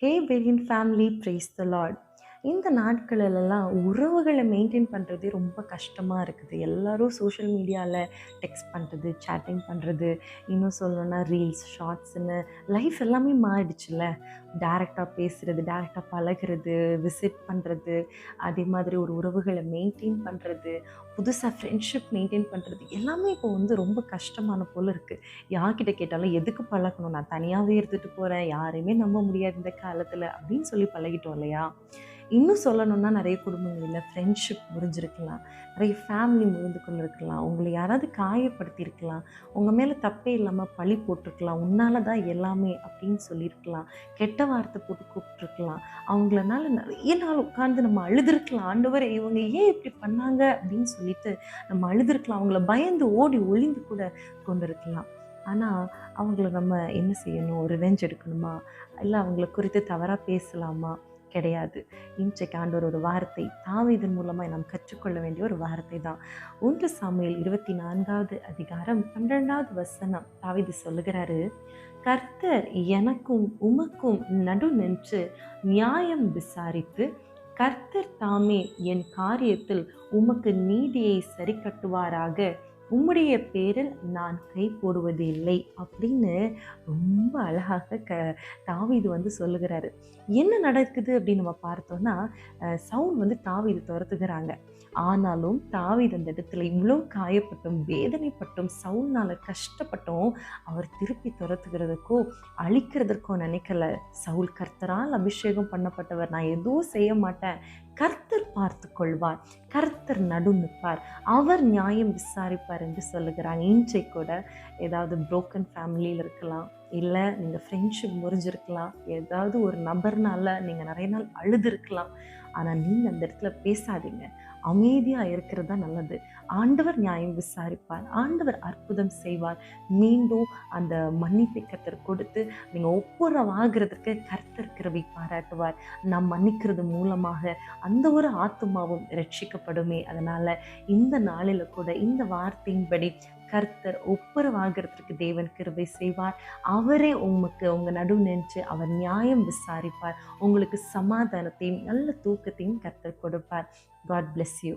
ஹே பெரியன் family, price த Lord. இந்த நாட்களெல்லாம் உறவுகளை மெயின்டைன் பண்ணுறதே ரொம்ப கஷ்டமாக இருக்குது. எல்லாரும் சோஷியல் மீடியாவில் டெக்ஸ்ட் பண்ணுறது, சேட்டிங் பண்ணுறது, இன்னும் சொல்லணும்னா ரீல்ஸ், ஷார்ட்ஸுன்னு லைஃப் எல்லாமே மாறிடுச்சுல்ல. டேரெக்டாக பேசுகிறது, டேரெக்டாக பழகிறது, விசிட் பண்ணுறது, அதே மாதிரி ஒரு உறவுகளை மெயின்டைன் பண்ணுறது, புதுசாக ஃப்ரெண்ட்ஷிப் மெயின்டைன் பண்ணுறது எல்லாமே இப்போ வந்து ரொம்ப கஷ்டமான போல் இருக்குது. யார்கிட்ட கேட்டாலும் எதுக்கு பழகணும், நான் தனியாகவே இருந்துட்டு போகிறேன், யாரையுமே நம்ப முடியாது இந்த காலத்தில் அப்படின்னு சொல்லி பழகிட்டோம் இல்லையா? இன்னும் சொல்லணும்னா நிறைய குடும்பங்களில் ஃப்ரெண்ட்ஷிப் முறிஞ்சிருக்கலாம், நிறைய ஃபேமிலி முறிந்து கொண்டு இருக்கலாம், உங்களை யாராவது காயப்படுத்தியிருக்கலாம், உங்கள் மேலே தப்பே இல்லாமல் பழி போட்டிருக்கலாம், உன்னால தான் எல்லாமே அப்படின்னு சொல்லியிருக்கலாம், கெட்ட வார்த்தை போட்டு கூப்பிட்ருக்கலாம், அவங்களனால நிறைய நாள் உட்கார்ந்து நம்ம அழுதுருக்கலாம், ஆண்டவரே இவங்க ஏன் இப்படி பண்ணாங்க அப்படின்னு சொல்லிட்டு நம்ம அழுதுருக்கலாம், அவங்கள பயந்து ஓடி ஒளிந்து கூட கொண்டு இருக்கலாம். ஆனால் அவங்கள நம்ம என்ன செய்யணும், ரிவெஞ்ச் எடுக்கணுமா, இல்லை அவங்கள குறித்து தவறாக பேசலாமா? கிடையாது. இன்றைக்கு ஆண்டவர் ஒரு வார்த்தை தாவீதின் மூலமாக நாம் கற்றுக்கொள்ள வேண்டிய ஒரு வார்த்தை தான். 1 சாமுவேல் 24வது அதிகாரம் 12வது வசனம். தாவீது சொல்லுகிறாரு, கர்த்தர் எனக்கும் உமக்கும் நடு நின்று நியாயம் விசாரித்து கர்த்தர் தாமே என் காரியத்தில் உமக்கு நீதியை சரி கட்டுவாராக, உம்முடைய பேரில் நான் கை போடுவது இல்லை அப்படின்னு ரொம்ப அழகாக தாவீது வந்து சொல்லுகிறாரு. என்ன நடக்குது அப்படின்னு நம்ம பார்த்தோம்னா, சவுல் வந்து தாவீது துரத்துகிறாங்க. ஆனாலும் தாவீது அந்த இடத்துல இவ்வளோ காயப்பட்டும் வேதனைப்பட்டும் சவுல்னால கஷ்டப்பட்டும் அவர் திருப்பி துரத்துகிறதுக்கோ அழிக்கிறதுக்கோ நினைக்கல. சவுல் கர்த்தரால் அபிஷேகம் பண்ணப்பட்டவர், நான் எதுவும் செய்ய மாட்டேன், கர்த்தர் பார்த்து கொள்வார், கர்த்தர் நடு நிற்பார், அவர் நியாயம் விசாரிப்பார் என்று சொல்லுகிறாங்க. இன்றைக்கு கூட ஏதாவது புரோக்கன் ஃபேமிலியில் இருக்கலாம், இல்லை நீங்கள் ஃப்ரெண்ட்ஷிப் முறிஞ்சிருக்கலாம், ஏதாவது ஒரு நபர்னால நீங்கள் நிறைய நாள் அழுது இருக்கலாம். ஆனால் நீங்கள் அந்த இடத்துல பேசாதீங்க, அமைதியாக இருக்கிறது தான் நல்லது. ஆண்டவர் நியாயம் விசாரிப்பார், ஆண்டவர் அற்புதம் செய்வார். மீண்டும் அந்த மன்னிப்பை கர்த்தர் கொடுத்து நீங்கள் ஒப்புரவாகிறதுக்கு கர்த்தர் கிருபை பாராட்டுவார். நாம் மன்னிக்கிறது மூலமாக அந்த ஒரு ஆத்துமாவும் ரட்சிக்கப்படுமே. அதனால் இந்த நாளில் கூட இந்த வார்த்தையின்படி கர்த்தர் ஒப்புரவாகிறதுக்கு தேவன் கிருபை செய்வார். அவரே உங்கள் நடு நின்று அவர் நியாயம் விசாரிப்பார். உங்களுக்கு சமாதானத்தையும் நல்ல தூக்கத்தையும் கர்த்தர் கொடுப்பார். God bless you.